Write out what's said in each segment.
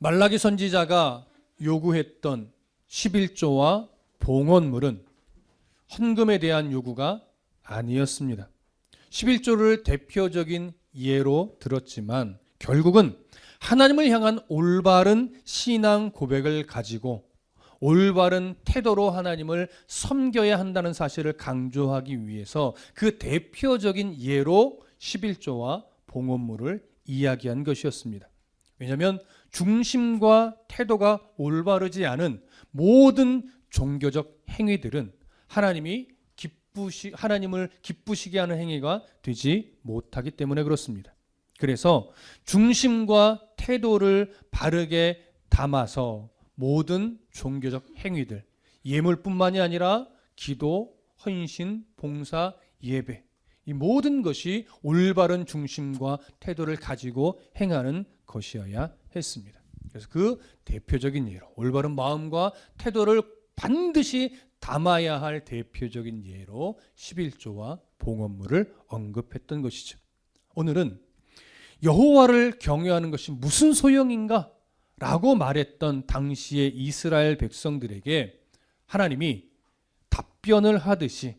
말라기 선지자가 요구했던 11조와 봉헌물은 헌금에 대한 요구가 아니었습니다. 11조를 대표적인 예로 들었지만 결국은 하나님을 향한 올바른 신앙 고백을 가지고 올바른 태도로 하나님을 섬겨야 한다는 사실을 강조하기 위해서 그 대표적인 예로 11조와 봉헌물을 이야기한 것이었습니다. 왜냐하면 중심과 태도가 올바르지 않은 모든 종교적 행위들은 하나님을 기쁘시게 하는 행위가 되지 못하기 때문에 그렇습니다. 그래서 중심과 태도를 바르게 담아서 모든 종교적 행위들, 예물뿐만이 아니라 기도, 헌신, 봉사, 예배, 이 모든 것이 올바른 중심과 태도를 가지고 행하는 것이어야 했습니다. 그래서 그 대표적인 예로 올바른 마음과 태도를 반드시 담아야 할 대표적인 예로 11조와 봉헌물을 언급했던 것이죠. 오늘은 여호와를 경외하는 것이 무슨 소용인가? 라고 말했던 당시의 이스라엘 백성들에게 하나님이 답변을 하듯이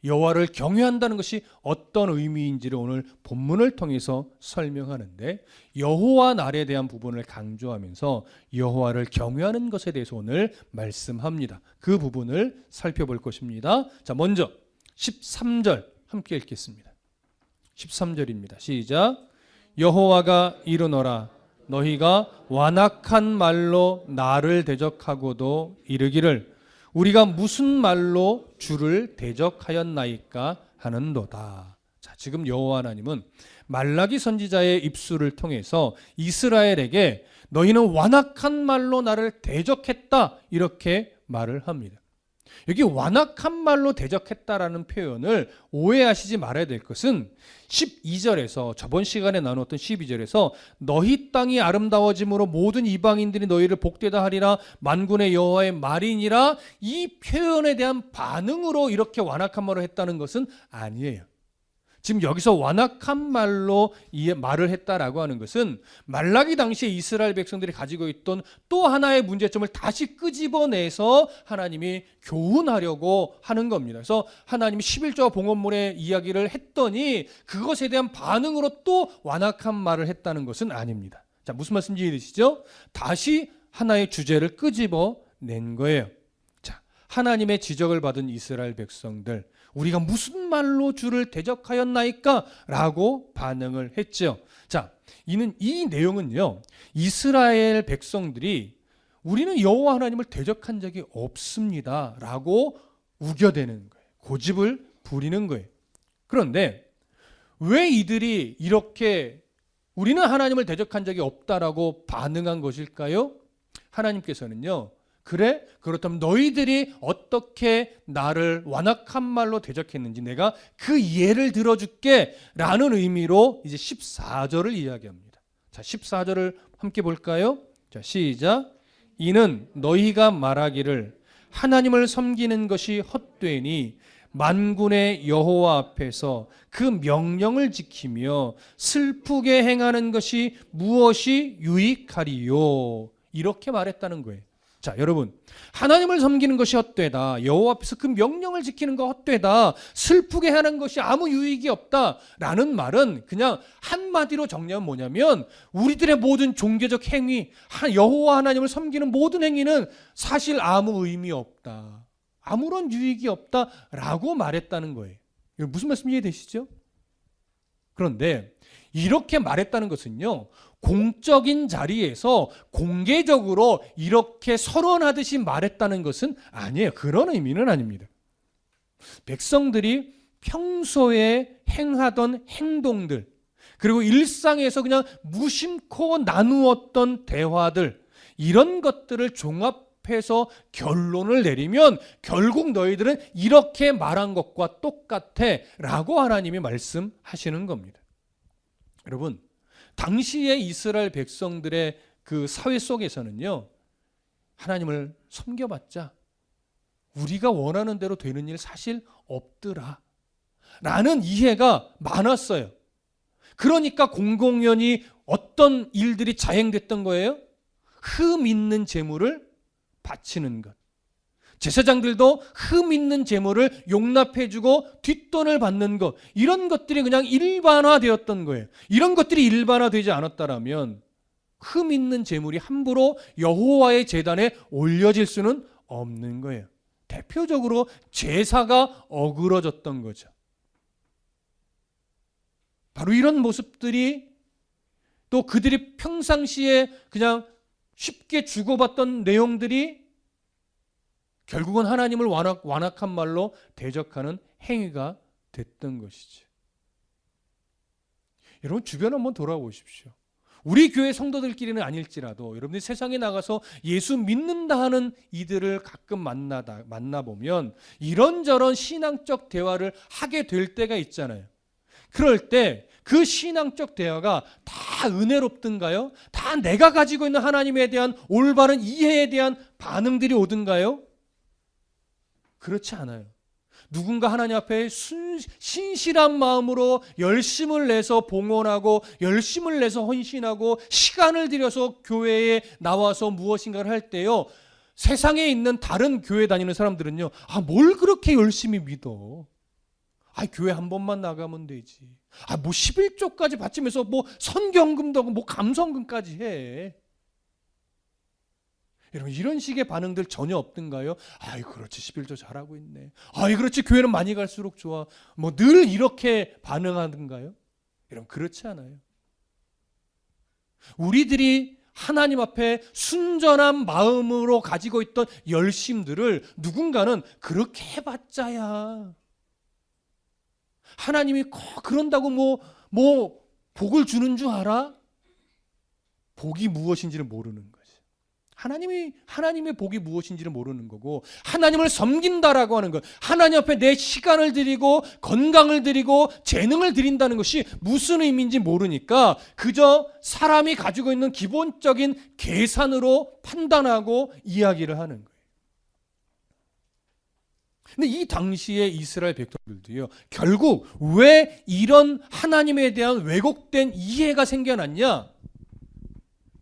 여호와를 경외한다는 것이 어떤 의미인지를 오늘 본문을 통해서 설명하는데 여호와 날에 대한 부분을 강조하면서 여호와를 경외하는 것에 대해서 오늘 말씀합니다. 그 부분을 살펴볼 것입니다. 자, 먼저 13절 함께 읽겠습니다. 13절입니다. 시작. 여호와가 이르노라 너희가 완악한 말로 나를 대적하고도 이르기를 우리가 무슨 말로 주를 대적하였나이까 하는도다. 자, 지금 여호와 하나님은 말라기 선지자의 입술을 통해서 이스라엘에게 너희는 완악한 말로 나를 대적했다 이렇게 말을 합니다. 여기 완악한 말로 대적했다라는 표현을 오해하시지 말아야 될 것은 12절에서 저번 시간에 나눴던 12절에서 너희 땅이 아름다워짐으로 모든 이방인들이 너희를 복되다 하리라 만군의 여호와의 말이니라 이 표현에 대한 반응으로 이렇게 완악한 말을 했다는 것은 아니에요. 지금 여기서 완악한 말로 이 말을 했다라고 하는 것은 말라기 당시에 이스라엘 백성들이 가지고 있던 또 하나의 문제점을 다시 끄집어내서 하나님이 교훈하려고 하는 겁니다. 그래서 하나님이 11조와 봉헌물의 이야기를 했더니 그것에 대한 반응으로 또 완악한 말을 했다는 것은 아닙니다. 자, 무슨 말씀인지 이해되시죠? 다시 하나의 주제를 끄집어낸 거예요. 자, 하나님의 지적을 받은 이스라엘 백성들 우리가 무슨 말로 주를 대적하였나이까? 라고 반응을 했죠. 자, 이 내용은요, 이스라엘 백성들이 우리는 여호와 하나님을 대적한 적이 없습니다. 라고 우겨대는 거예요. 고집을 부리는 거예요. 그런데 왜 이들이 이렇게 우리는 하나님을 대적한 적이 없다라고 반응한 것일까요? 하나님께서는요, 그래? 그렇다면 너희들이 어떻게 나를 완악한 말로 대적했는지 내가 그 예를 들어줄게 라는 의미로 이제 14절을 이야기합니다. 자, 14절을 함께 볼까요? 자, 시작. 이는 너희가 말하기를 하나님을 섬기는 것이 헛되니 만군의 여호와 앞에서 그 명령을 지키며 슬프게 행하는 것이 무엇이 유익하리요? 이렇게 말했다는 거예요. 자, 여러분, 하나님을 섬기는 것이 헛되다. 여호와 앞에서 그 명령을 지키는 거 헛되다. 슬프게 하는 것이 아무 유익이 없다라는 말은 그냥 한마디로 정리하면 뭐냐면 우리들의 모든 종교적 행위, 여호와 하나님을 섬기는 모든 행위는 사실 아무 의미 없다. 아무런 유익이 없다라고 말했다는 거예요. 무슨 말씀 이해되시죠? 그런데 이렇게 말했다는 것은요, 공적인 자리에서 공개적으로 이렇게 서론하듯이 말했다는 것은 아니에요. 그런 의미는 아닙니다. 백성들이 평소에 행하던 행동들, 그리고 일상에서 그냥 무심코 나누었던 대화들, 이런 것들을 종합해서 결론을 내리면 결국 너희들은 이렇게 말한 것과 똑같아 라고 하나님이 말씀하시는 겁니다. 여러분, 당시의 이스라엘 백성들의 그 사회 속에서는요, 하나님을 섬겨봤자 우리가 원하는 대로 되는 일 사실 없더라 라는 이해가 많았어요. 그러니까 공공연히 어떤 일들이 자행됐던 거예요? 흠 있는 제물을 바치는 것. 제사장들도 흠 있는 제물을 용납해주고 뒷돈을 받는 것. 이런 것들이 그냥 일반화되었던 거예요. 이런 것들이 일반화되지 않았다면 흠 있는 제물이 함부로 여호와의 제단에 올려질 수는 없는 거예요. 대표적으로 제사가 어그러졌던 거죠. 바로 이런 모습들이 또 그들이 평상시에 그냥 쉽게 주고받던 내용들이 결국은 하나님을 완악한 말로 대적하는 행위가 됐던 것이죠. 여러분 주변 한번 돌아보십시오. 우리 교회 성도들끼리는 아닐지라도 여러분들이 세상에 나가서 예수 믿는다 하는 이들을 가끔 만나보면 이런저런 신앙적 대화를 하게 될 때가 있잖아요. 그럴 때 그 신앙적 대화가 다 은혜롭든가요? 다 내가 가지고 있는 하나님에 대한 올바른 이해에 대한 반응들이 오든가요? 그렇지 않아요. 누군가 하나님 앞에 신실한 마음으로 열심을 내서 봉헌하고 열심을 내서 헌신하고 시간을 들여서 교회에 나와서 무엇인가를 할 때요, 세상에 있는 다른 교회 다니는 사람들은요, 뭘 그렇게 열심히 믿어? 교회 한 번만 나가면 되지. 뭐 11조까지 바치면서 뭐 선경금도 하고 뭐 감성금까지 해. 여러분 이런 식의 반응들 전혀 없던가요? 그렇지 11조 잘하고 있네. 그렇지 교회는 많이 갈수록 좋아. 뭐 늘 이렇게 반응하던가요? 여러분 그렇지 않아요. 우리들이 하나님 앞에 순전한 마음으로 가지고 있던 열심들을 누군가는 그렇게 해봤자야. 하나님이 그런다고 뭐 복을 주는 줄 알아? 복이 무엇인지를 모르는 거지. 하나님의 복이 무엇인지를 모르는 거고, 하나님을 섬긴다라고 하는 것, 하나님 앞에 내 시간을 드리고 건강을 드리고 재능을 드린다는 것이 무슨 의미인지 모르니까 그저 사람이 가지고 있는 기본적인 계산으로 판단하고 이야기를 하는 거예요. 근데 이 당시에 이스라엘 백성들도요, 결국 왜 이런 하나님에 대한 왜곡된 이해가 생겨났냐?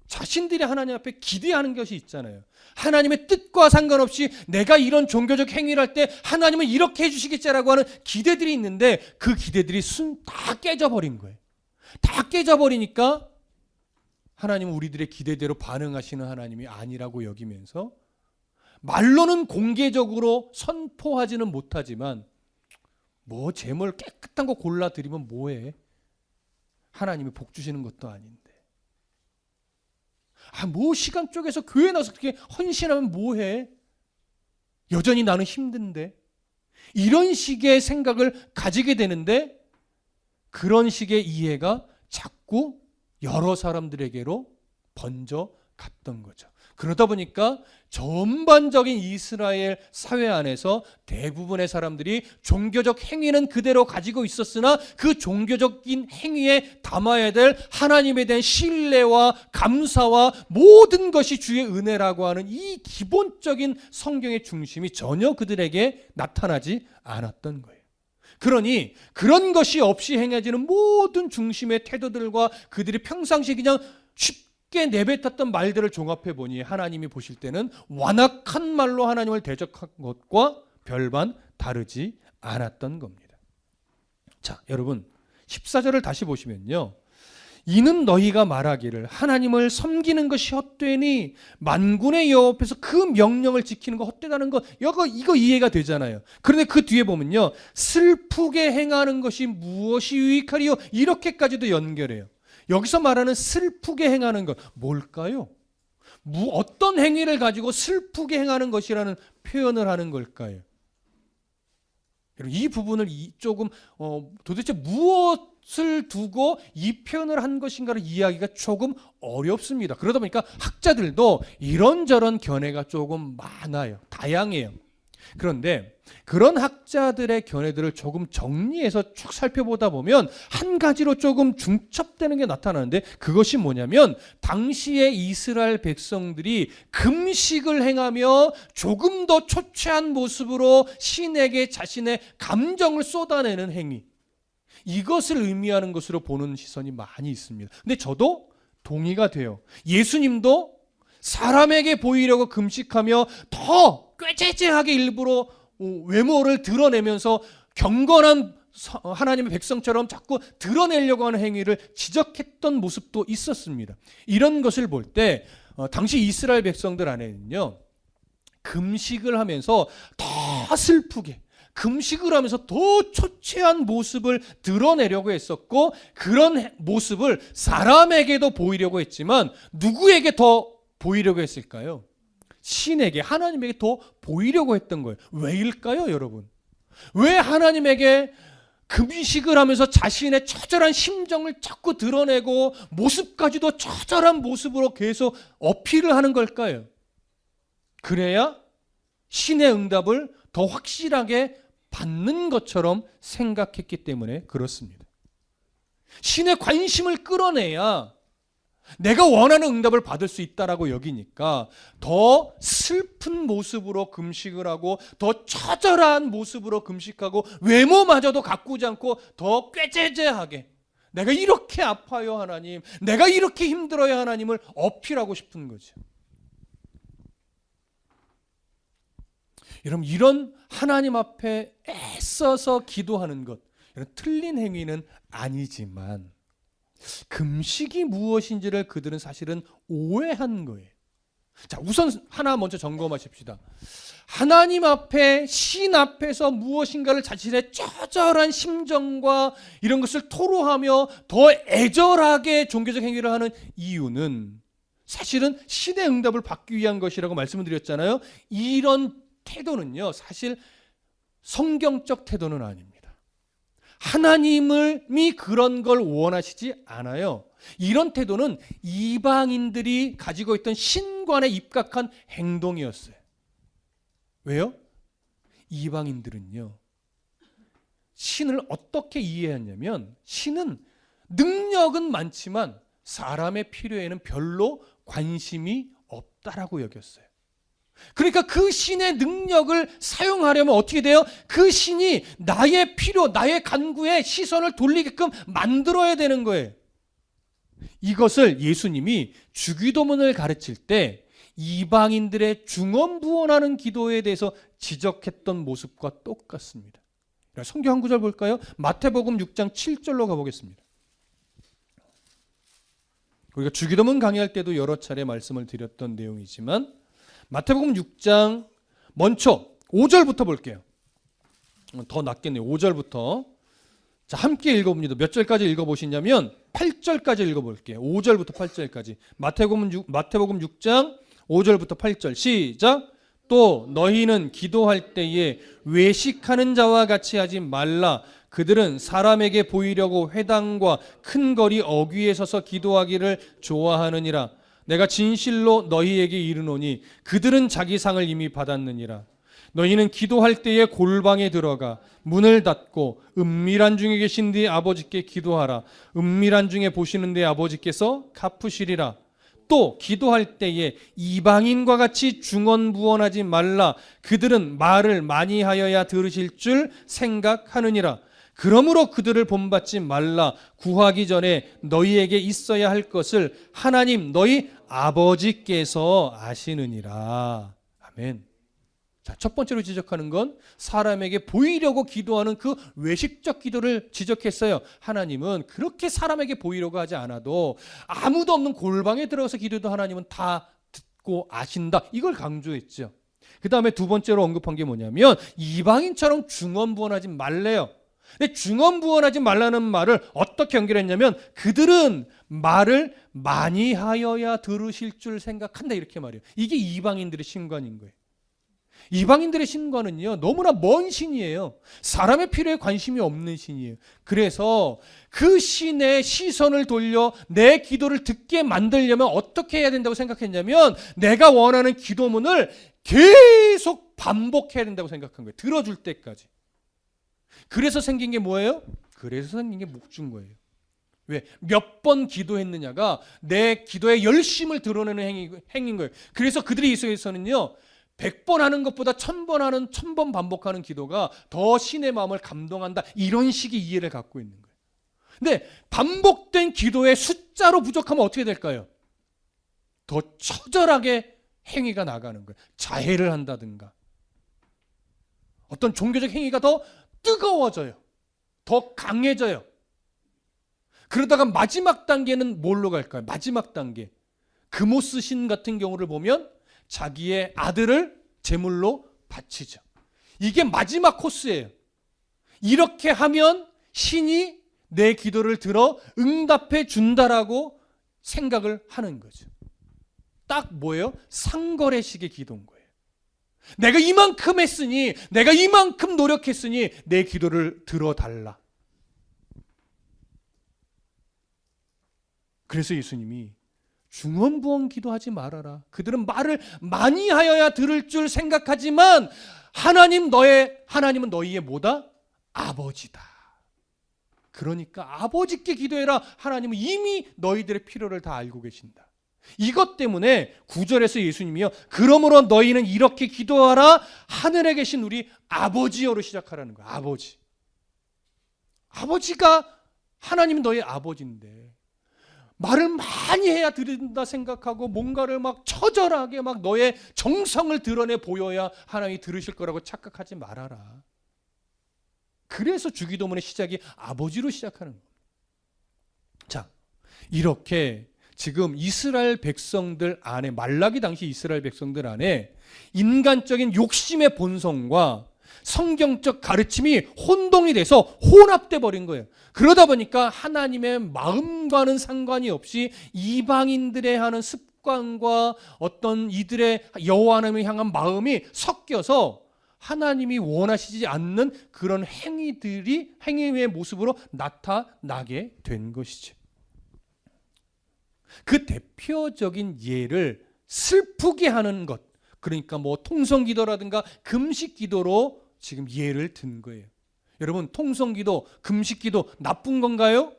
자신들이 하나님 앞에 기대하는 것이 있잖아요. 하나님의 뜻과 상관없이 내가 이런 종교적 행위를 할 때 하나님은 이렇게 해주시겠지라고 하는 기대들이 있는데 그 기대들이 다 깨져버린 거예요. 다 깨져버리니까 하나님은 우리들의 기대대로 반응하시는 하나님이 아니라고 여기면서 말로는 공개적으로 선포하지는 못하지만 뭐 제물 깨끗한 거 골라드리면 뭐해? 하나님이 복 주시는 것도 아닌데. 뭐 시간 쪼개서 교회 나와서 그렇게 헌신하면 뭐해? 여전히 나는 힘든데. 이런 식의 생각을 가지게 되는데 그런 식의 이해가 자꾸 여러 사람들에게로 번져 갔던 거죠. 그러다 보니까 전반적인 이스라엘 사회 안에서 대부분의 사람들이 종교적 행위는 그대로 가지고 있었으나 그 종교적인 행위에 담아야 될 하나님에 대한 신뢰와 감사와 모든 것이 주의 은혜라고 하는 이 기본적인 성경의 중심이 전혀 그들에게 나타나지 않았던 거예요. 그러니 그런 것이 없이 행해지는 모든 중심의 태도들과 그들이 평상시 그냥 쉽게 내뱉었던 말들을 종합해 보니 하나님이 보실 때는 완악한 말로 하나님을 대적한 것과 별반 다르지 않았던 겁니다. 자, 여러분 14절을 다시 보시면요, 이는 너희가 말하기를 하나님을 섬기는 것이 헛되니 만군의 여호와 앞에서 그 명령을 지키는 거 헛되다는 거 이거 이해가 되잖아요. 그런데 그 뒤에 보면요, 슬프게 행하는 것이 무엇이 유익하리요? 이렇게까지도 연결해요. 여기서 말하는 슬프게 행하는 것 뭘까요? 어떤 행위를 가지고 슬프게 행하는 것이라는 표현을 하는 걸까요? 이 부분을 조금 도대체 무엇을 두고 이 표현을 한 것인가를 이해하기가 조금 어렵습니다. 그러다 보니까 학자들도 이런저런 견해가 조금 많아요. 다양해요. 그런데 그런 학자들의 견해들을 조금 정리해서 쭉 살펴보다 보면 한 가지로 조금 중첩되는 게 나타나는데, 그것이 뭐냐면 당시의 이스라엘 백성들이 금식을 행하며 조금 더 초췌한 모습으로 신에게 자신의 감정을 쏟아내는 행위, 이것을 의미하는 것으로 보는 시선이 많이 있습니다. 근데 저도 동의가 돼요. 예수님도 사람에게 보이려고 금식하며 더 꾀죄죄하게 일부러 외모를 드러내면서 경건한 하나님의 백성처럼 자꾸 드러내려고 하는 행위를 지적했던 모습도 있었습니다. 이런 것을 볼 때 당시 이스라엘 백성들 안에는요, 금식을 하면서 더 슬프게, 금식을 하면서 더 초췌한 모습을 드러내려고 했었고, 그런 모습을 사람에게도 보이려고 했지만 누구에게 더 보이려고 했을까요? 신에게, 하나님에게 더 보이려고 했던 거예요. 왜일까요, 여러분? 왜 하나님에게 금식을 하면서 자신의 처절한 심정을 자꾸 드러내고 모습까지도 처절한 모습으로 계속 어필을 하는 걸까요? 그래야 신의 응답을 더 확실하게 받는 것처럼 생각했기 때문에 그렇습니다. 신의 관심을 끌어내야 내가 원하는 응답을 받을 수 있다라고 여기니까 더 슬픈 모습으로 금식을 하고 더 처절한 모습으로 금식하고 외모마저도 가꾸지 않고 더 꾀죄죄하게 내가 이렇게 아파요 하나님, 내가 이렇게 힘들어요 하나님을 어필하고 싶은 거죠. 여러분, 이런 하나님 앞에 애써서 기도하는 것, 이런 틀린 행위는 아니지만 금식이 무엇인지를 그들은 사실은 오해한 거예요. 자, 우선 하나 먼저 점검하십시다. 하나님 앞에, 신 앞에서 무엇인가를 자신의 처절한 심정과 이런 것을 토로하며 더 애절하게 종교적 행위를 하는 이유는 사실은 신의 응답을 받기 위한 것이라고 말씀을 드렸잖아요. 이런 태도는요, 사실 성경적 태도는 아닙니다. 하나님이 그런 걸 원하시지 않아요. 이런 태도는 이방인들이 가지고 있던 신관에 입각한 행동이었어요. 왜요? 이방인들은요, 신을 어떻게 이해했냐면 신은 능력은 많지만 사람의 필요에는 별로 관심이 없다라고 여겼어요. 그러니까 그 신의 능력을 사용하려면 어떻게 돼요? 그 신이 나의 필요, 나의 간구에 시선을 돌리게끔 만들어야 되는 거예요. 이것을 예수님이 주기도문을 가르칠 때 이방인들의 중언부언하는 기도에 대해서 지적했던 모습과 똑같습니다. 성경 한 구절 볼까요? 마태복음 6장 7절로 가보겠습니다. 우리가 주기도문 강의할 때도 여러 차례 말씀을 드렸던 내용이지만 마태복음 6장 먼저 5절부터 볼게요. 더 낫겠네요. 5절부터. 자, 함께 읽어봅니다. 몇 절까지 읽어보시냐면 8절까지 읽어볼게요. 5절부터 8절까지. 마태복음 6장 5절부터 8절. 시작. 또 너희는 기도할 때에 외식하는 자와 같이 하지 말라. 그들은 사람에게 보이려고 회당과 큰 거리 어귀에 서서 기도하기를 좋아하느니라. 내가 진실로 너희에게 이르노니 그들은 자기 상을 이미 받았느니라. 너희는 기도할 때에 골방에 들어가 문을 닫고 은밀한 중에 계신 네 아버지께 기도하라. 은밀한 중에 보시는 네 아버지께서 갚으시리라. 또 기도할 때에 이방인과 같이 중언부언하지 말라. 그들은 말을 많이 하여야 들으실 줄 생각하느니라. 그러므로 그들을 본받지 말라. 구하기 전에 너희에게 있어야 할 것을 하나님 너희 아버지께서 아시느니라. 아멘. 자, 첫 번째로 지적하는 건 사람에게 보이려고 기도하는 그 외식적 기도를 지적했어요. 하나님은 그렇게 사람에게 보이려고 하지 않아도 아무도 없는 골방에 들어가서 기도해도 하나님은 다 듣고 아신다. 이걸 강조했죠. 그 다음에 두 번째로 언급한 게 뭐냐면 이방인처럼 중언부언하지 말래요. 근데 중언부언하지 말라는 말을 어떻게 연결했냐면 그들은 말을 많이 하여야 들으실 줄 생각한다 이렇게 말해요. 이게 이방인들의 신관인 거예요. 이방인들의 신관은요 너무나 먼 신이에요. 사람의 필요에 관심이 없는 신이에요. 그래서 그 신의 시선을 돌려 내 기도를 듣게 만들려면 어떻게 해야 된다고 생각했냐면 내가 원하는 기도문을 계속 반복해야 된다고 생각한 거예요. 들어줄 때까지. 그래서 생긴 게 뭐예요? 그래서 생긴 게 묵준 거예요. 왜? 몇 번 기도했느냐가 내 기도의 열심을 드러내는 행위인 거예요. 그래서 그들이 이스라엘에서는요 100번 하는 것보다 1000번 하는 1000번 반복하는 기도가 더 신의 마음을 감동한다. 이런 식의 이해를 갖고 있는 거예요. 근데 반복된 기도의 숫자로 부족하면 어떻게 될까요? 더 처절하게 행위가 나가는 거예요. 자해를 한다든가 어떤 종교적 행위가 더 뜨거워져요. 더 강해져요. 그러다가 마지막 단계는 뭘로 갈까요? 마지막 단계. 금오스 신 같은 경우를 보면 자기의 아들을 제물로 바치죠. 이게 마지막 코스예요. 이렇게 하면 신이 내 기도를 들어 응답해 준다라고 생각을 하는 거죠. 딱 뭐예요? 상거래식의 기도인 거예요. 내가 이만큼 했으니, 내가 이만큼 노력했으니 내 기도를 들어달라. 그래서 예수님이 중언부언 기도하지 말아라. 그들은 말을 많이 하여야 들을 줄 생각하지만 하나님은 너희의 뭐다? 아버지다. 그러니까 아버지께 기도해라. 하나님은 이미 너희들의 필요를 다 알고 계신다. 이것 때문에 9절에서 예수님이요, 그러므로 너희는 이렇게 기도하라. 하늘에 계신 우리 아버지여로 시작하라는 거야. 아버지가 하나님은 너희 아버지인데 말을 많이 해야 들은다 생각하고 뭔가를 막 처절하게 막 너의 정성을 드러내 보여야 하나님이 들으실 거라고 착각하지 말아라. 그래서 주기도문의 시작이 아버지로 시작하는 겁니다. 자, 이렇게 지금 이스라엘 백성들 안에, 말라기 당시 이스라엘 백성들 안에 인간적인 욕심의 본성과 성경적 가르침이 혼동이 돼서 혼합돼 버린 거예요. 그러다 보니까 하나님의 마음과는 상관이 없이 이방인들의 하는 습관과 어떤 이들의 여호와 하나님을 향한 마음이 섞여서 하나님이 원하시지 않는 그런 행위의 모습으로 나타나게 된 것이죠. 그 대표적인 예를 슬프게 하는 것, 그러니까 뭐 통성기도라든가 금식기도로 지금 예를 든 거예요. 여러분, 통성기도, 금식기도 나쁜 건가요?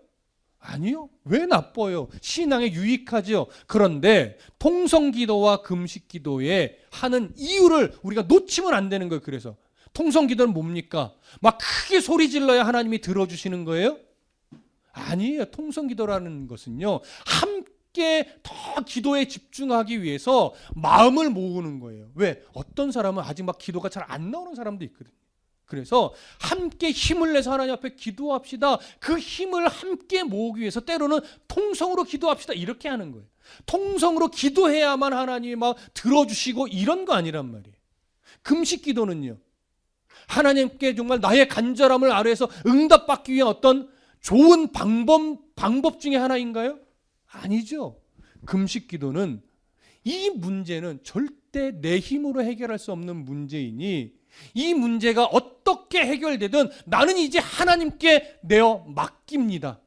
아니요. 왜 나빠요? 신앙에 유익하죠. 그런데 통성기도와 금식기도에 하는 이유를 우리가 놓치면 안 되는 거예요. 그래서 통성기도는 뭡니까? 막 크게 소리 질러야 하나님이 들어주시는 거예요? 아니에요. 통성기도라는 것은요, 함께 더 기도에 집중하기 위해서 마음을 모으는 거예요. 왜? 어떤 사람은 아직 막 기도가 잘 안 나오는 사람도 있거든요. 그래서 함께 힘을 내서 하나님 앞에 기도합시다. 그 힘을 함께 모으기 위해서 때로는 통성으로 기도합시다. 이렇게 하는 거예요. 통성으로 기도해야만 하나님이 막 들어주시고 이런 거 아니란 말이에요. 금식 기도는요, 하나님께 정말 나의 간절함을 아뢰서 응답받기 위한 어떤 좋은 방법 중에 하나인가요? 아니죠. 금식 기도는 이 문제는 절대 내 힘으로 해결할 수 없는 문제이니 이 문제가 어떻게 해결되든 나는 이제 하나님께 내어 맡깁니다.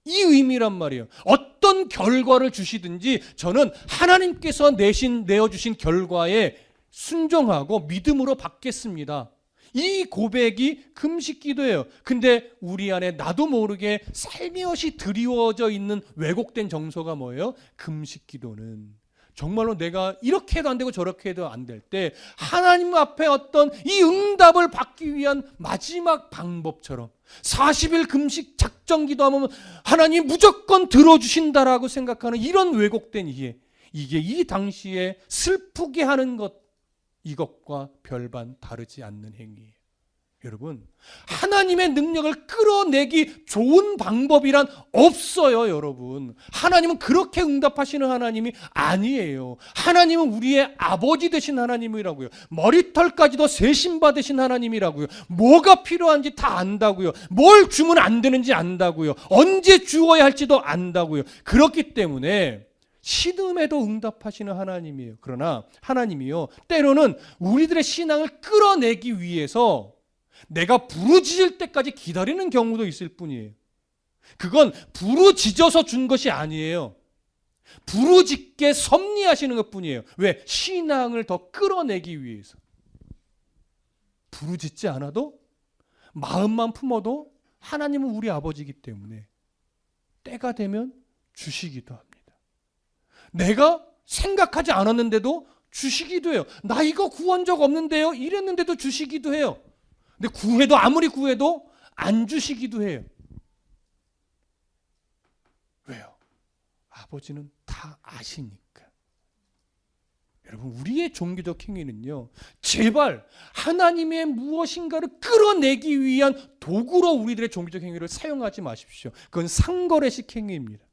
이 의미란 말이에요. 어떤 결과를 주시든지 저는 하나님께서 내어주신 결과에 순종하고 믿음으로 받겠습니다. 이 고백이 금식 기도예요. 근데 우리 안에 나도 모르게 살며시 드리워져 있는 왜곡된 정서가 뭐예요? 금식 기도는 정말로 내가 이렇게 해도 안 되고 저렇게 해도 안 될 때 하나님 앞에 어떤 이 응답을 받기 위한 마지막 방법처럼 40일 금식 작정 기도하면 하나님 무조건 들어주신다라고 생각하는 이런 왜곡된 이해, 이게 이 당시에 슬프게 하는 것, 이것과 별반 다르지 않는 행위예요. 여러분, 하나님의 능력을 끌어내기 좋은 방법이란 없어요. 여러분, 하나님은 그렇게 응답하시는 하나님이 아니에요. 하나님은 우리의 아버지 되신 하나님이라고요. 머리털까지도 세심받으신 하나님이라고요. 뭐가 필요한지 다 안다고요. 뭘 주면 안 되는지 안다고요. 언제 주어야 할지도 안다고요. 그렇기 때문에 신음에도 응답하시는 하나님이에요. 그러나 하나님이요, 때로는 우리들의 신앙을 끌어내기 위해서 내가 부르짖을 때까지 기다리는 경우도 있을 뿐이에요. 그건 부르짖어서 준 것이 아니에요. 부르짖게 섭리하시는 것뿐이에요. 왜? 신앙을 더 끌어내기 위해서. 부르짖지 않아도 마음만 품어도 하나님은 우리 아버지이기 때문에 때가 되면 주시기도 합니다. 내가 생각하지 않았는데도 주시기도 해요. 나 이거 구한 적 없는데요, 이랬는데도 주시기도 해요. 근데 아무리 구해도 안 주시기도 해요. 왜요? 아버지는 다 아시니까. 여러분, 우리의 종교적 행위는요, 제발 하나님의 무엇인가를 끌어내기 위한 도구로 우리들의 종교적 행위를 사용하지 마십시오. 그건 상거래식 행위입니다.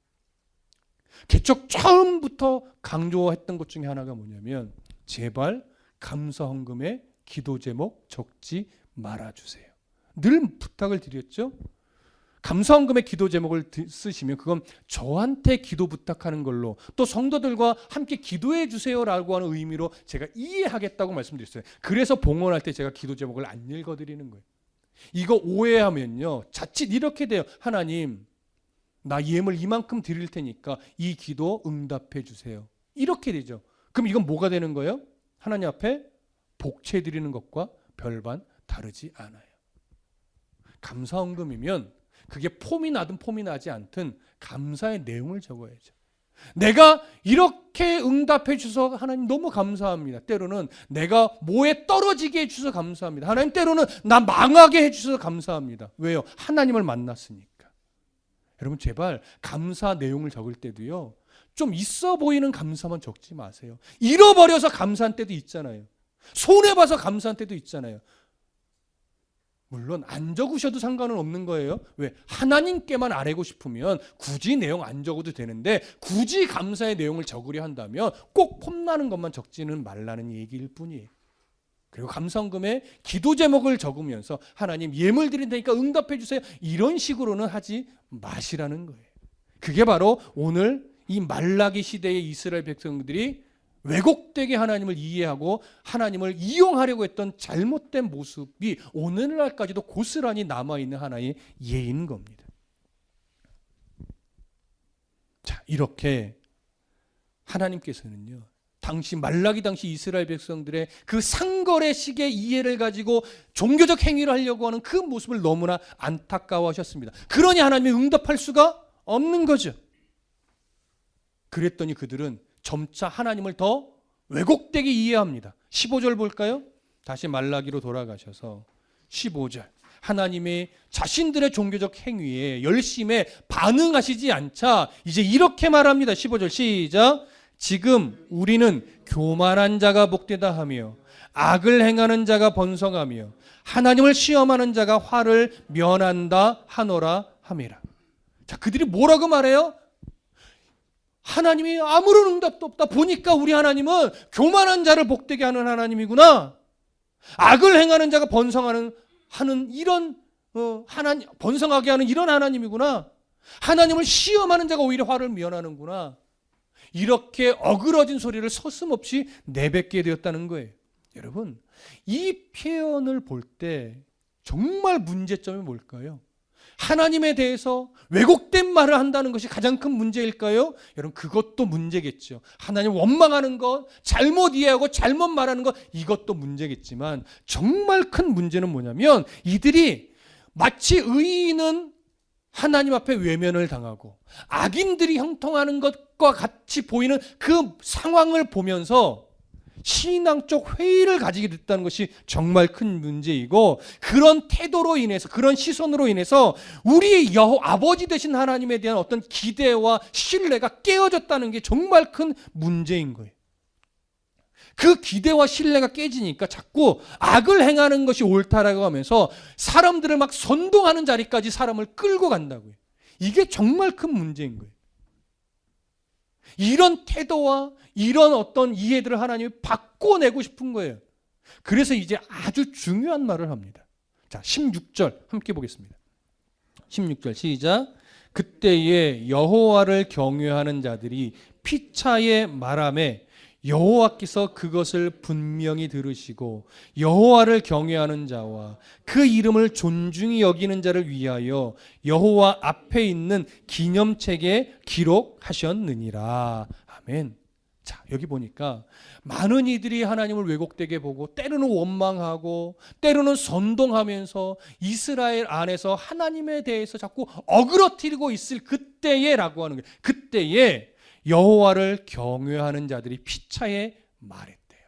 개척 처음부터 강조했던 것 중에 하나가 뭐냐면, 제발 감사 헌금에 기도 제목 적지 말아주세요. 늘 부탁을 드렸죠. 감사 헌금의 기도 제목을 쓰시면 그건 저한테 기도 부탁하는 걸로, 또 성도들과 함께 기도해 주세요라고 하는 의미로 제가 이해하겠다고 말씀드렸어요. 그래서 봉헌할 때 제가 기도 제목을 안 읽어드리는 거예요. 이거 오해하면요, 자칫 이렇게 돼요. 하나님, 나 예물 이만큼 드릴 테니까 이 기도 응답해 주세요. 이렇게 되죠. 그럼 이건 뭐가 되는 거예요? 하나님 앞에 복채 드리는 것과 별반 다르지 않아요. 감사 헌금이면 그게 폼이 나든 폼이 나지 않든 감사의 내용을 적어야죠. 내가 이렇게 응답해 주셔서 하나님 너무 감사합니다. 때로는 내가 뭐에 떨어지게 해 주셔서 감사합니다. 하나님, 때로는 나 망하게 해 주셔서 감사합니다. 왜요? 하나님을 만났으니까. 여러분, 제발 감사 내용을 적을 때도요, 좀 있어 보이는 감사만 적지 마세요. 잃어버려서 감사한 때도 있잖아요. 손해봐서 감사한 때도 있잖아요. 물론 안 적으셔도 상관은 없는 거예요. 왜? 하나님께만 아뢰고 싶으면 굳이 내용 안 적어도 되는데, 굳이 감사의 내용을 적으려 한다면 꼭 폼나는 것만 적지는 말라는 얘기일 뿐이에요. 그리고 감사헌금에 기도 제목을 적으면서 하나님 예물 드린 테니까 응답해 주세요, 이런 식으로는 하지 마시라는 거예요. 그게 바로 오늘 이 말라기 시대의 이스라엘 백성들이 왜곡되게 하나님을 이해하고 하나님을 이용하려고 했던 잘못된 모습이 오늘날까지도 고스란히 남아있는 하나의 예인 겁니다. 자, 이렇게 하나님께서는요, 말라기 당시 이스라엘 백성들의 그 상거래식의 이해를 가지고 종교적 행위를 하려고 하는 그 모습을 너무나 안타까워하셨습니다. 그러니 하나님이 응답할 수가 없는 거죠. 그랬더니 그들은 점차 하나님을 더 왜곡되게 이해합니다. 15절 볼까요? 다시 말라기로 돌아가셔서 15절. 하나님이 자신들의 종교적 행위에 열심에 반응하시지 않자 이제 이렇게 말합니다. 15절 시작. 지금 우리는 교만한 자가 복되다 하며 악을 행하는 자가 번성하며 하나님을 시험하는 자가 화를 면한다 하노라 함이라. 자, 그들이 뭐라고 말해요? 하나님이 아무런 응답도 없다. 보니까 우리 하나님은 교만한 자를 복되게 하는 하나님이구나. 악을 행하는 자가 번성하는 이런 번성하게 하는 이런 하나님이구나. 하나님을 시험하는 자가 오히려 화를 면하는구나. 이렇게 어그러진 소리를 서슴없이 내뱉게 되었다는 거예요. 여러분, 이 표현을 볼 때 정말 문제점이 뭘까요? 하나님에 대해서 왜곡된 말을 한다는 것이 가장 큰 문제일까요? 여러분, 그것도 문제겠죠. 하나님 원망하는 것, 잘못 이해하고 잘못 말하는 것, 이것도 문제겠지만 정말 큰 문제는 뭐냐면, 이들이 마치 의인은 하나님 앞에 외면을 당하고 악인들이 형통하는 것과 같이 보이는 그 상황을 보면서 신앙적 회의를 가지게 됐다는 것이 정말 큰 문제이고, 그런 태도로 인해서, 그런 시선으로 인해서 우리의 아버지 되신 하나님에 대한 어떤 기대와 신뢰가 깨어졌다는 게 정말 큰 문제인 거예요. 그 기대와 신뢰가 깨지니까 자꾸 악을 행하는 것이 옳다라고 하면서 사람들을 막 선동하는 자리까지 사람을 끌고 간다고요. 이게 정말 큰 문제인 거예요. 이런 태도와 이런 어떤 이해들을 하나님이 바꿔내고 싶은 거예요. 그래서 이제 아주 중요한 말을 합니다. 자, 16절 함께 보겠습니다. 16절 시작. 그때에 여호와를 경외하는 자들이 피차에 말하매 여호와께서 그것을 분명히 들으시고 여호와를 경외하는 자와 그 이름을 존중히 여기는 자를 위하여 여호와 앞에 있는 기념책에 기록하셨느니라. 아멘. 자, 여기 보니까 많은 이들이 하나님을 왜곡되게 보고 때로는 원망하고 때로는 선동하면서 이스라엘 안에서 하나님에 대해서 자꾸 어그러뜨리고 있을 그때에라고 하는 거예요. 그때에 여호와를 경외하는 자들이 피차에 말했대요.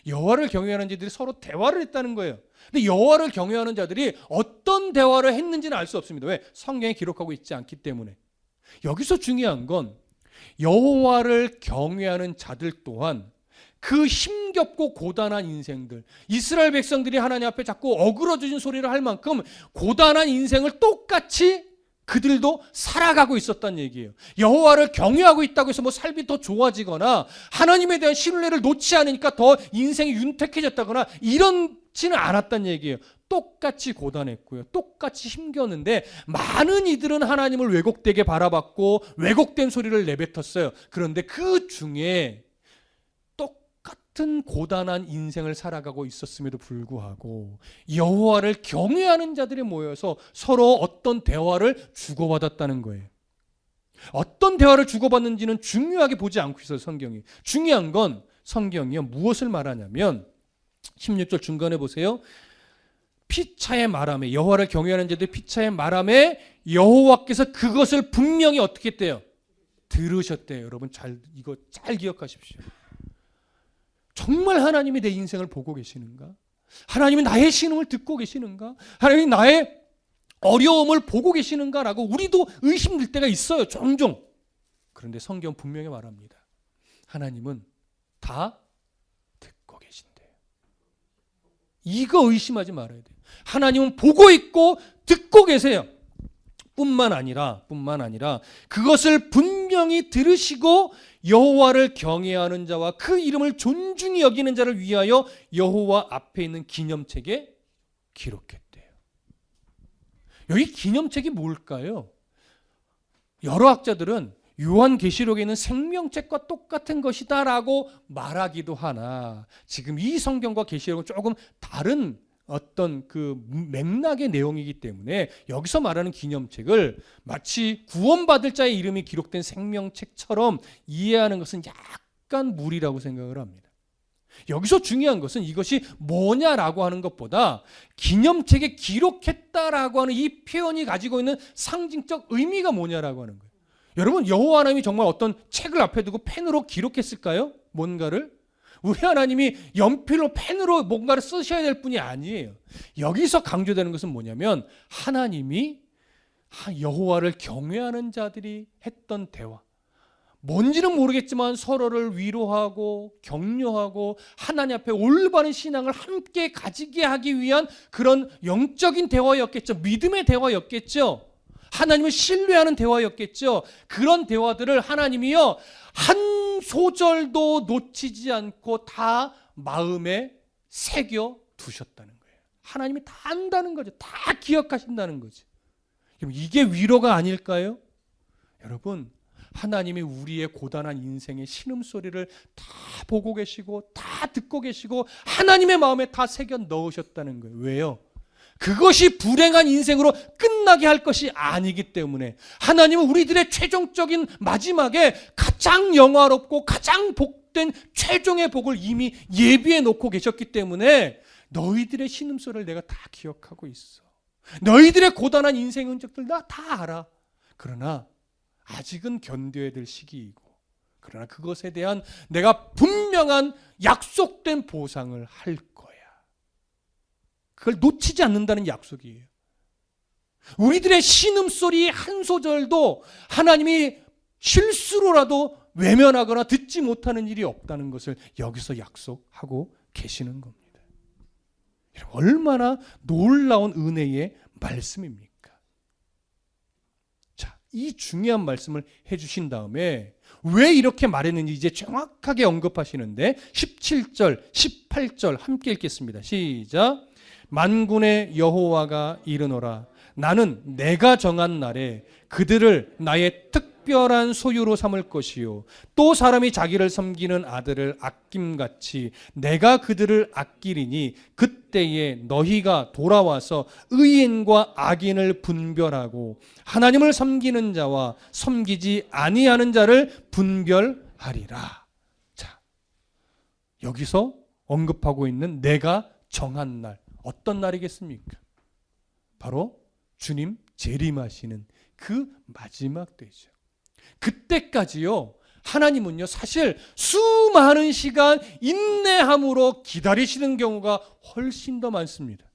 여호와를 경외하는 자들이 서로 대화를 했다는 거예요. 근데 여호와를 경외하는 자들이 어떤 대화를 했는지는 알 수 없습니다. 왜? 성경에 기록하고 있지 않기 때문에. 여기서 중요한 건 여호와를 경외하는 자들 또한 그 힘겹고 고단한 인생들, 이스라엘 백성들이 하나님 앞에 자꾸 어그러진 소리를 할 만큼 고단한 인생을 똑같이 그들도 살아가고 있었다는 얘기예요. 여호와를 경외하고 있다고 해서 뭐 삶이 더 좋아지거나 하나님에 대한 신뢰를 놓지 않으니까 더 인생이 윤택해졌다거나 이렇지는 않았다는 얘기예요. 똑같이 고단했고요. 똑같이 힘겼는데 많은 이들은 하나님을 왜곡되게 바라봤고 왜곡된 소리를 내뱉었어요. 그런데 그 중에 똑같은 고단한 인생을 살아가고 있었음에도 불구하고 여호와를 경외하는 자들이 모여서 서로 어떤 대화를 주고받았다는 거예요. 어떤 대화를 주고받는지는 중요하게 보지 않고 있어요. 성경이. 중요한 건 성경이요. 무엇을 말하냐면 16절 중간에 보세요. 피차의 말함에, 여호와를 경외하는 자들 피차의 말함에 여호와께서 그것을 분명히 어떻게 했대요? 들으셨대요. 여러분 이거 잘 기억하십시오. 정말 하나님이 내 인생을 보고 계시는가? 하나님이 나의 신음을 듣고 계시는가? 하나님이 나의 어려움을 보고 계시는가라고 우리도 의심될 때가 있어요. 종종. 그런데 성경 분명히 말합니다. 하나님은 다 듣고 계신대요. 이거 의심하지 말아야 돼요. 하나님은 보고 있고 듣고 계세요. 뿐만 아니라 그것을 분명히 들으시고 여호와를 경외하는 자와 그 이름을 존중히 여기는 자를 위하여 여호와 앞에 있는 기념책에 기록했대요. 여기 기념책이 뭘까요? 여러 학자들은 요한계시록에 있는 생명책과 똑같은 것이다라고 말하기도 하나 지금 이 성경과 계시록은 조금 다른 어떤 그 맥락의 내용이기 때문에 여기서 말하는 기념책을 마치 구원받을 자의 이름이 기록된 생명책처럼 이해하는 것은 약간 무리라고 생각을 합니다. 여기서 중요한 것은 이것이 뭐냐라고 하는 것보다 기념책에 기록했다라고 하는 이 표현이 가지고 있는 상징적 의미가 뭐냐라고 하는 거예요. 여러분, 여호와 하나님이 정말 어떤 책을 앞에 두고 펜으로 기록했을까요? 뭔가를? 우리 하나님이 연필로 펜으로 뭔가를 쓰셔야 될 분이 아니에요. 여기서 강조되는 것은 뭐냐면 하나님이 여호와를 경외하는 자들이 했던 대화, 뭔지는 모르겠지만 서로를 위로하고 격려하고 하나님 앞에 올바른 신앙을 함께 가지게 하기 위한 그런 영적인 대화였겠죠. 믿음의 대화였겠죠. 하나님을 신뢰하는 대화였겠죠. 그런 대화들을 하나님이요 한 소절도 놓치지 않고 다 마음에 새겨 두셨다는 거예요. 하나님이 다 안다는 거죠. 다 기억하신다는 거죠. 그럼 이게 위로가 아닐까요? 여러분, 하나님이 우리의 고단한 인생의 신음소리를 다 보고 계시고 다 듣고 계시고 하나님의 마음에 다 새겨 넣으셨다는 거예요. 왜요? 그것이 불행한 인생으로 끝나게 할 것이 아니기 때문에 하나님은 우리들의 최종적인 마지막에 가장 영화롭고 가장 복된 최종의 복을 이미 예비해 놓고 계셨기 때문에 너희들의 신음소리를 내가 다 기억하고 있어. 너희들의 고단한 인생의 흔적들 나 다 알아. 그러나 아직은 견뎌야 될 시기이고 그러나 그것에 대한 내가 분명한 약속된 보상을 할 거야. 그걸 놓치지 않는다는 약속이에요. 우리들의 신음소리 한 소절도 하나님이 실수로라도 외면하거나 듣지 못하는 일이 없다는 것을 여기서 약속하고 계시는 겁니다. 얼마나 놀라운 은혜의 말씀입니까? 자, 이 중요한 말씀을 해주신 다음에 왜 이렇게 말했는지 이제 정확하게 언급하시는데 17절, 18절 함께 읽겠습니다. 시작. 만군의 여호와가 이르노라 나는 내가 정한 날에 그들을 나의 특별한 소유로 삼을 것이요 또 사람이 자기를 섬기는 아들을 아낌같이 내가 그들을 아끼리니 그때에 너희가 돌아와서 의인과 악인을 분별하고 하나님을 섬기는 자와 섬기지 아니하는 자를 분별하리라. 자, 여기서 언급하고 있는 내가 정한 날, 어떤 날이겠습니까? 바로 주님 재림하시는 그 마지막 때죠. 그때까지요 하나님은요 사실 수많은 시간 인내함으로 기다리시는 경우가 훨씬 더 많습니다.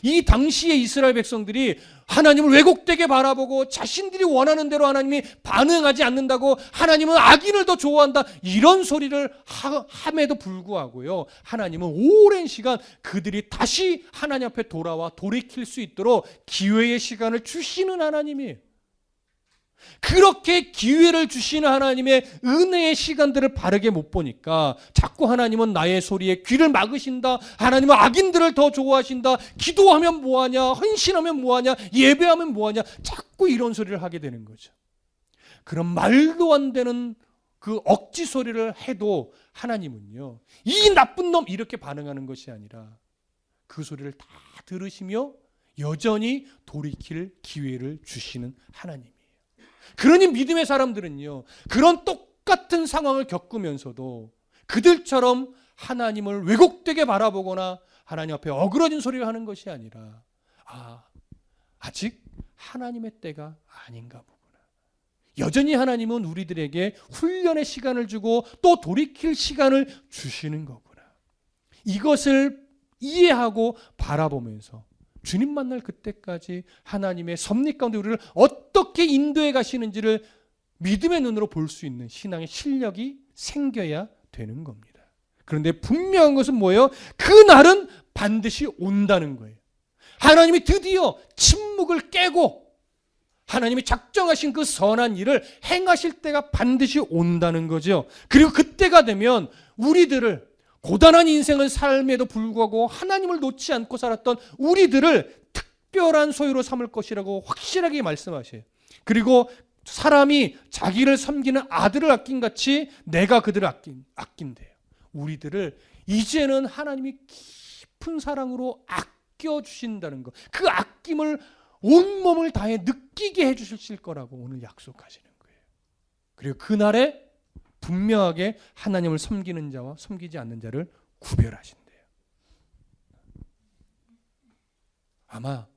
이 당시의 이스라엘 백성들이 하나님을 왜곡되게 바라보고 자신들이 원하는 대로 하나님이 반응하지 않는다고 하나님은 악인을 더 좋아한다, 이런 소리를 함에도 불구하고요, 하나님은 오랜 시간 그들이 다시 하나님 앞에 돌아와 돌이킬 수 있도록 기회의 시간을 주시는 하나님이에요. 그렇게 기회를 주시는 하나님의 은혜의 시간들을 바르게 못 보니까 자꾸 하나님은 나의 소리에 귀를 막으신다, 하나님은 악인들을 더 좋아하신다, 기도하면 뭐하냐, 헌신하면 뭐하냐, 예배하면 뭐하냐, 자꾸 이런 소리를 하게 되는 거죠. 그런 말도 안 되는 그 억지 소리를 해도 하나님은요, 이 나쁜 놈 이렇게 반응하는 것이 아니라 그 소리를 다 들으시며 여전히 돌이킬 기회를 주시는 하나님. 그러니 믿음의 사람들은요, 그런 똑같은 상황을 겪으면서도 그들처럼 하나님을 왜곡되게 바라보거나 하나님 앞에 어그러진 소리를 하는 것이 아니라, 아직 하나님의 때가 아닌가 보구나, 여전히 하나님은 우리들에게 훈련의 시간을 주고 또 돌이킬 시간을 주시는 거구나, 이것을 이해하고 바라보면서 주님 만날 그때까지 하나님의 섭리 가운데 우리를 어떻게 인도해 가시는지를 믿음의 눈으로 볼 수 있는 신앙의 실력이 생겨야 되는 겁니다. 그런데 분명한 것은 뭐예요? 그날은 반드시 온다는 거예요. 하나님이 드디어 침묵을 깨고 하나님이 작정하신 그 선한 일을 행하실 때가 반드시 온다는 거죠. 그리고 그때가 되면 우리들을, 고단한 인생을 삶에도 불구하고 하나님을 놓지 않고 살았던 우리들을 특별한 소유로 삼을 것이라고 확실하게 말씀하셔요. 그리고 사람이 자기를 섬기는 아들을 아낀 같이 내가 그들을 아낀대요. 우리들을 이제는 하나님이 깊은 사랑으로 아껴주신다는 것, 그 아낌을 온몸을 다해 느끼게 해주실 거라고 오늘 약속하시는 거예요. 그리고 그날에 분명하게 하나님을 섬기는 자와 섬기지 않는 자를 구별하신대요. 아마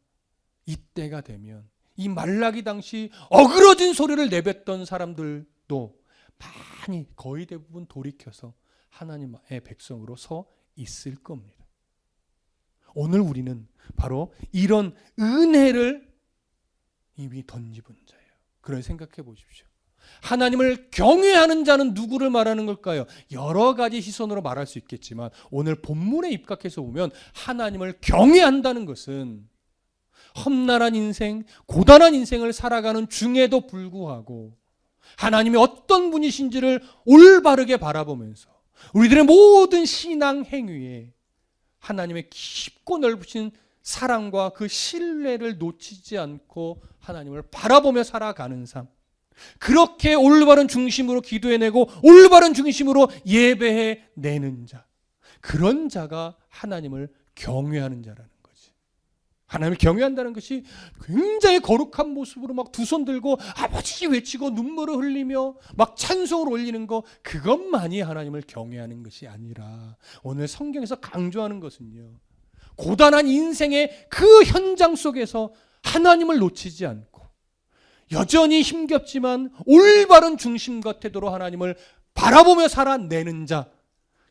이때가 되면 이 말라기 당시 어그러진 소리를 내뱉던 사람들도 많이, 거의 대부분 돌이켜서 하나님의 백성으로 서 있을 겁니다. 오늘 우리는 바로 이런 은혜를 이미 던집은 자예요. 그런 생각해 보십시오. 하나님을 경외하는 자는 누구를 말하는 걸까요? 여러 가지 시선으로 말할 수 있겠지만 오늘 본문에 입각해서 보면 하나님을 경외한다는 것은 험난한 인생, 고단한 인생을 살아가는 중에도 불구하고 하나님이 어떤 분이신지를 올바르게 바라보면서 우리들의 모든 신앙 행위에 하나님의 깊고 넓으신 사랑과 그 신뢰를 놓치지 않고 하나님을 바라보며 살아가는 삶, 그렇게 올바른 중심으로 기도해내고 올바른 중심으로 예배해내는 자, 그런 자가 하나님을 경외하는 자라는 거지. 하나님을 경외한다는 것이 굉장히 거룩한 모습으로 막 두 손 들고 아버지 외치고 눈물을 흘리며 막 찬송을 올리는 거, 그것만이 하나님을 경외하는 것이 아니라 오늘 성경에서 강조하는 것은요, 고단한 인생의 그 현장 속에서 하나님을 놓치지 않고 여전히 힘겹지만 올바른 중심과 태도로 하나님을 바라보며 살아내는 자,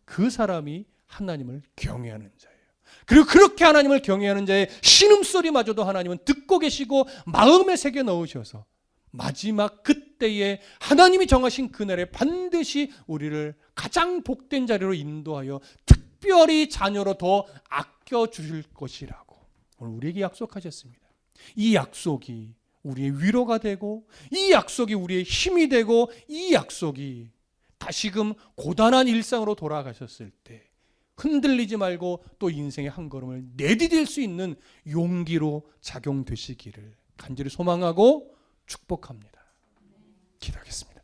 그 사람이 하나님을 경외하는 자예요. 그리고 그렇게 하나님을 경외하는 자의 신음소리마저도 하나님은 듣고 계시고 마음에 새겨 넣으셔서 마지막 그때에 하나님이 정하신 그날에 반드시 우리를 가장 복된 자리로 인도하여 특별히 자녀로 더 아껴주실 것이라고 오늘 우리에게 약속하셨습니다. 이 약속이 우리의 위로가 되고, 이 약속이 우리의 힘이 되고, 이 약속이 다시금 고단한 일상으로 돌아가셨을 때 흔들리지 말고 또 인생의 한 걸음을 내디딜 수 있는 용기로 작용되시기를 간절히 소망하고 축복합니다. 기도하겠습니다.